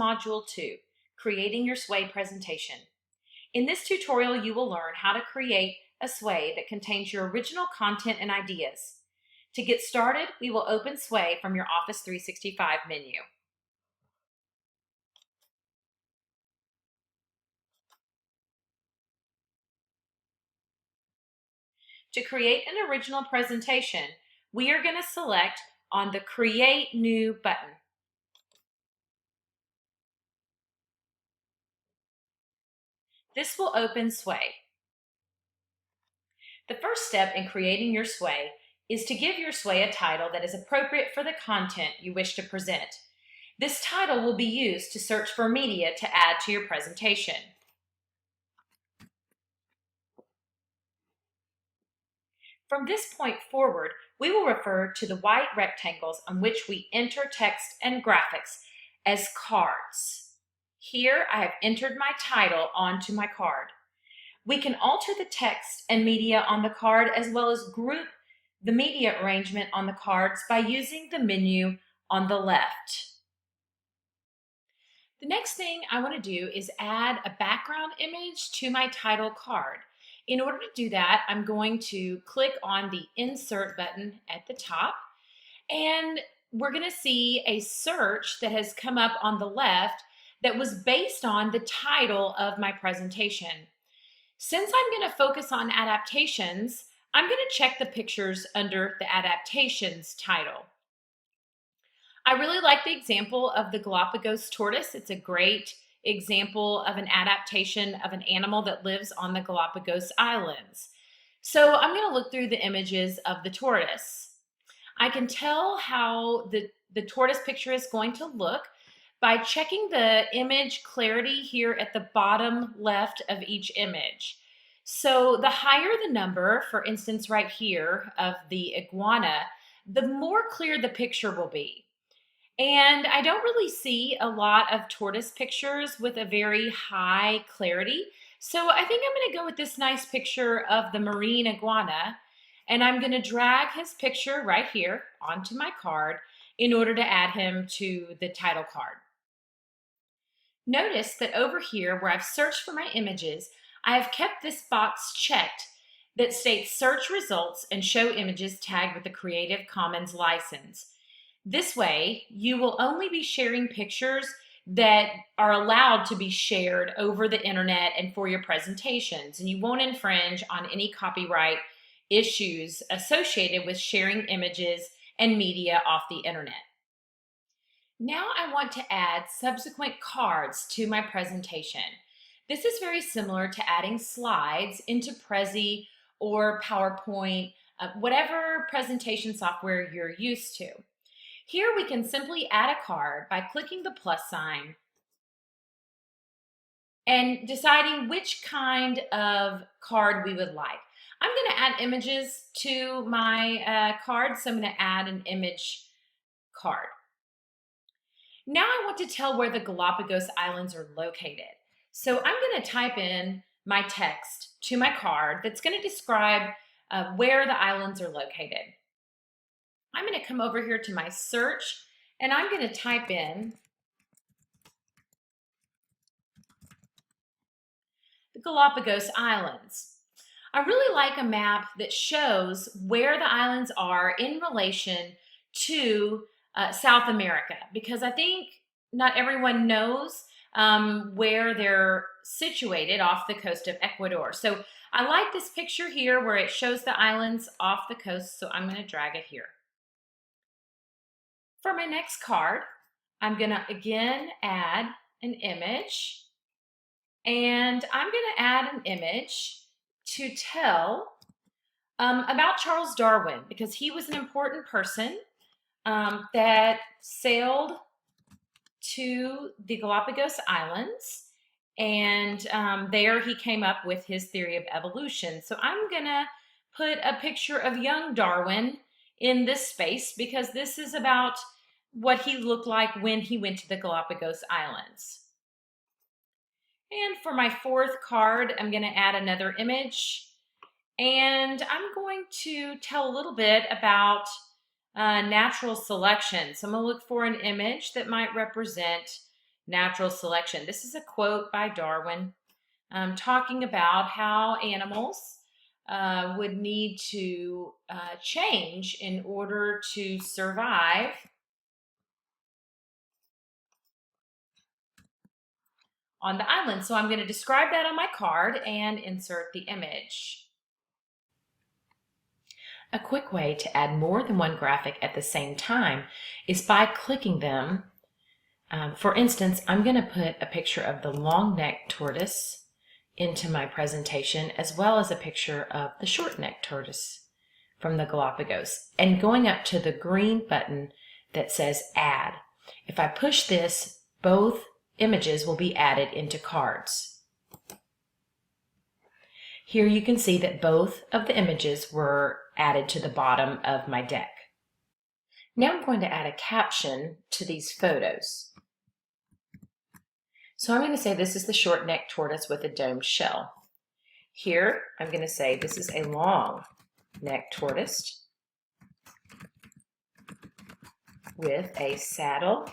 Module 2, Creating Your Sway Presentation. In this tutorial, you will learn how to create a sway that contains your original content and ideas. To get started, we will open Sway from your Office 365 menu. To create an original presentation, we are going to select on the Create New button. This will open Sway. The first step in creating your sway is to give your sway a title that is appropriate for the content you wish to present. This title will be used to search for media to add to your presentation. From this point forward, we will refer to the white rectangles on which we enter text and graphics as cards. Here I have entered my title onto my card. We can alter the text and media on the card as well as group the media arrangement on the cards by using the menu on the left. The next thing I want to do is add a background image to my title card. In order to do that, I'm going to click on the Insert button at the top, and we're going to see a search that has come up on the left that was based on the title of my presentation. Since I'm going to focus on adaptations, I'm going to check the pictures under the Adaptations title. I really like the example of the Galapagos tortoise. It's a great example of an adaptation of an animal that lives on the Galapagos Islands. So I'm going to look through the images of the tortoise. I can tell how the tortoise picture is going to look by checking the image clarity here at the bottom left of each image. So the higher the number, for instance right here, of the iguana, the more clear the picture will be. And I don't really see a lot of tortoise pictures with a very high clarity. So I think I'm going to go with this nice picture of the marine iguana. And I'm going to drag his picture right here onto my card in order to add him to the title card. Notice that over here where I've searched for my images, I have kept this box checked that states search results and show images tagged with the Creative Commons license. This way, you will only be sharing pictures that are allowed to be shared over the internet and for your presentations, and you won't infringe on any copyright issues associated with sharing images and media off the internet. Now I want to add subsequent cards to my presentation. This is very similar to adding slides into Prezi or PowerPoint, whatever presentation software you're used to. Here we can simply add a card by clicking the plus sign and deciding which kind of card we would like. I'm going to add images to my card, so I'm going to add an image card. Now I want to tell where the Galapagos Islands are located. So I'm going to type in my text to my card that's going to describe where the islands are located. I'm going to come over here to my search and I'm going to type in the Galapagos Islands. I really like a map that shows where the islands are in relation to South America, because I think not everyone knows where they're situated off the coast of Ecuador. So I like this picture here where it shows the islands off the coast, so I'm going to drag it here. For my next card, I'm going to again add an image, and I'm going to add an image to tell about Charles Darwin, because he was an important person that sailed to the Galapagos Islands, and there he came up with his theory of evolution. So I'm going to put a picture of young Darwin in this space because this is about what he looked like when he went to the Galapagos Islands. And for my fourth card, I'm going to add another image, and I'm going to tell a little bit about natural selection. So I'm going to look for an image that might represent natural selection. This is a quote by Darwin talking about how animals would need to change in order to survive on the island. So I'm going to describe that on my card and insert the image. A quick way to add more than one graphic at the same time is by clicking them. For instance, I'm going to put a picture of the long-necked tortoise into my presentation, as well as a picture of the short-necked tortoise from the Galapagos, and going up to the green button that says Add. If I push this, both images will be added into cards. Here you can see that both of the images were added to the bottom of my deck. Now I'm going to add a caption to these photos. So I'm going to say this is the short-necked tortoise with a domed shell. Here I'm going to say this is a long-necked tortoise with a saddle-like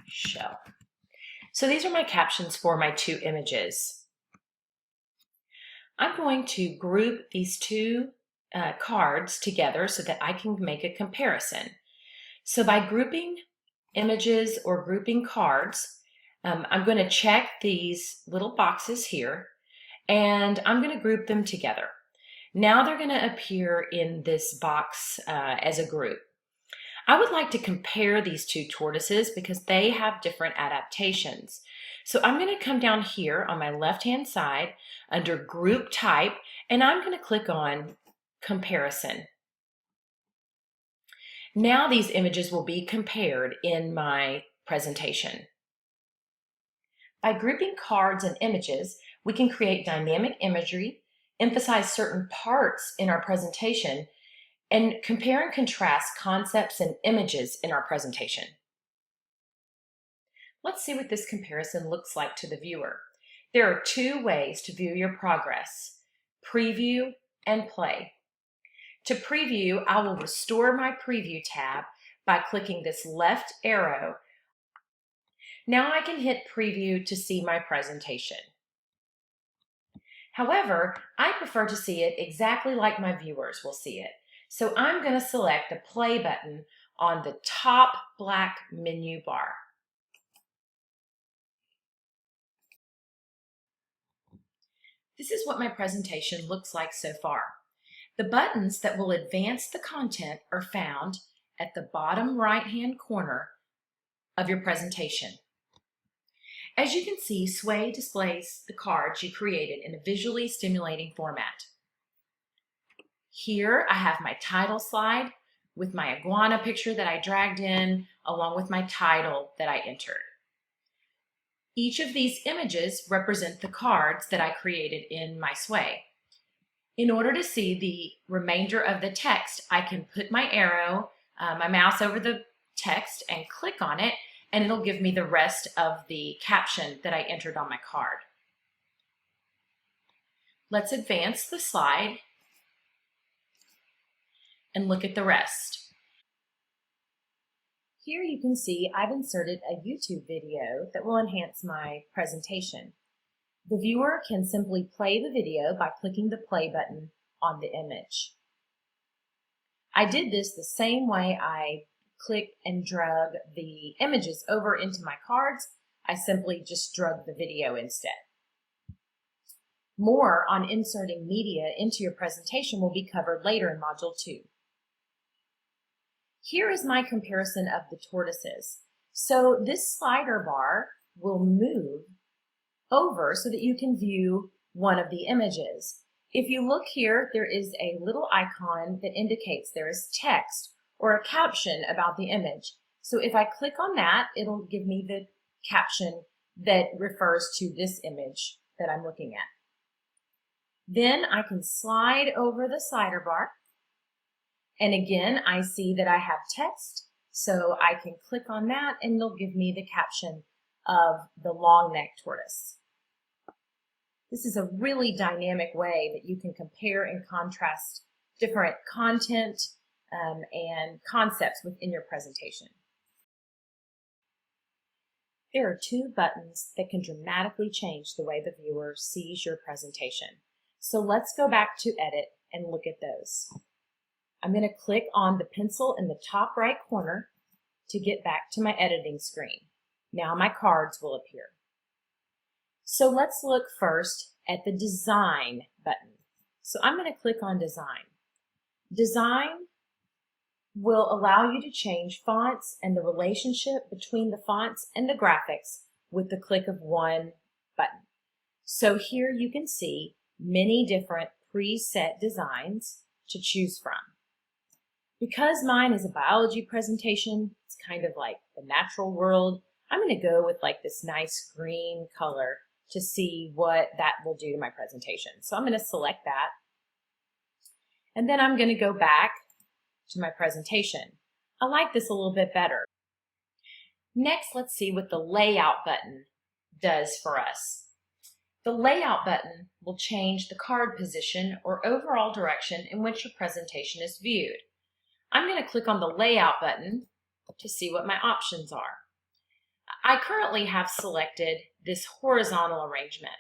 shell. So these are my captions for my two images. I'm going to group these two cards together so that I can make a comparison. So by grouping images or grouping cards, I'm going to check these little boxes here and I'm going to group them together. Now they're going to appear in this box as a group. I would like to compare these two tortoises because they have different adaptations. So I'm going to come down here on my left-hand side under Group Type, and I'm going to click on Comparison. Now these images will be compared in my presentation. By grouping cards and images, we can create dynamic imagery, emphasize certain parts in our presentation, and compare and contrast concepts and images in our presentation. Let's see what this comparison looks like to the viewer. There are two ways to view your progress: preview and play. To preview, I will restore my preview tab by clicking this left arrow. Now I can hit preview to see my presentation. However, I prefer to see it exactly like my viewers will see it. So I'm going to select the play button on the top black menu bar. This is what my presentation looks like so far. The buttons that will advance the content are found at the bottom right-hand corner of your presentation. As you can see, Sway displays the cards you created in a visually stimulating format. Here I have my title slide with my iguana picture that I dragged in, along with my title that I entered. Each of these images represent the cards that I created in my Sway. In order to see the remainder of the text, I can put my arrow, my mouse over the text and click on it, and it'll give me the rest of the caption that I entered on my card. Let's advance the slide and look at the rest. Here you can see I've inserted a YouTube video that will enhance my presentation. The viewer can simply play the video by clicking the play button on the image. I did this the same way I clicked and drug the images over into my cards. I simply just drug the video instead. More on inserting media into your presentation will be covered later in Module 2. Here is my comparison of the tortoises. So this slider bar will move over so that you can view one of the images. If you look here, there is a little icon that indicates there is text or a caption about the image. So if I click on that, it'll give me the caption that refers to this image that I'm looking at. Then I can slide over the slider bar, and again I see that I have text, so I can click on that and it'll give me the caption of the long-necked tortoise. This is a really dynamic way that you can compare and contrast different content and concepts within your presentation. There are two buttons that can dramatically change the way the viewer sees your presentation. So let's go back to Edit and look at those. I'm going to click on the pencil in the top right corner to get back to my editing screen. Now my cards will appear. So let's look first at the Design button. So I'm going to click on Design. Design will allow you to change fonts and the relationship between the fonts and the graphics with the click of one button. So here you can see many different preset designs to choose from. Because mine is a biology presentation, it's kind of like the natural world, I'm going to go with like this nice green color to see what that will do to my presentation. So I'm going to select that. And then I'm going to go back to my presentation. I like this a little bit better. Next, let's see what the Layout button does for us. The Layout button will change the card position or overall direction in which your presentation is viewed. I'm going to click on the Layout button to see what my options are. I currently have selected this horizontal arrangement.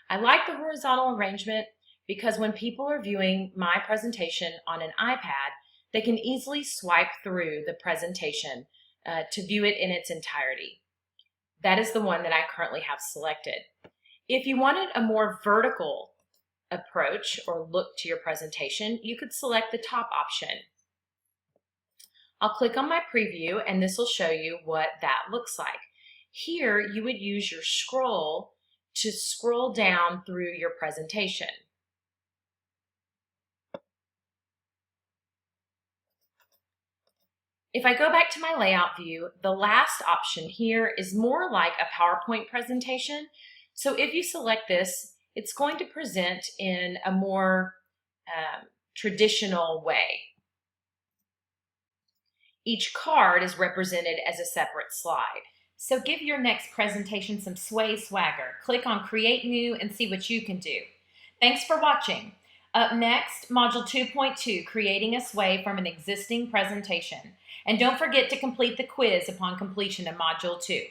I like the horizontal arrangement because when people are viewing my presentation on an iPad, they can easily swipe through the presentation to view it in its entirety. That is the one that I currently have selected. If you wanted a more vertical approach or look to your presentation, you could select the top option. I'll click on my preview and this will show you what that looks like. Here you would use your scroll to scroll down through your presentation. If I go back to my layout view, the last option here is more like a PowerPoint presentation. So if you select this, it's going to present in a more traditional way. Each card is represented as a separate slide. So give your next presentation some Sway swagger. Click on Create New and see what you can do. Thanks for watching. Up next, Module 2.2, Creating a Sway from an Existing Presentation. And don't forget to complete the quiz upon completion of Module 2.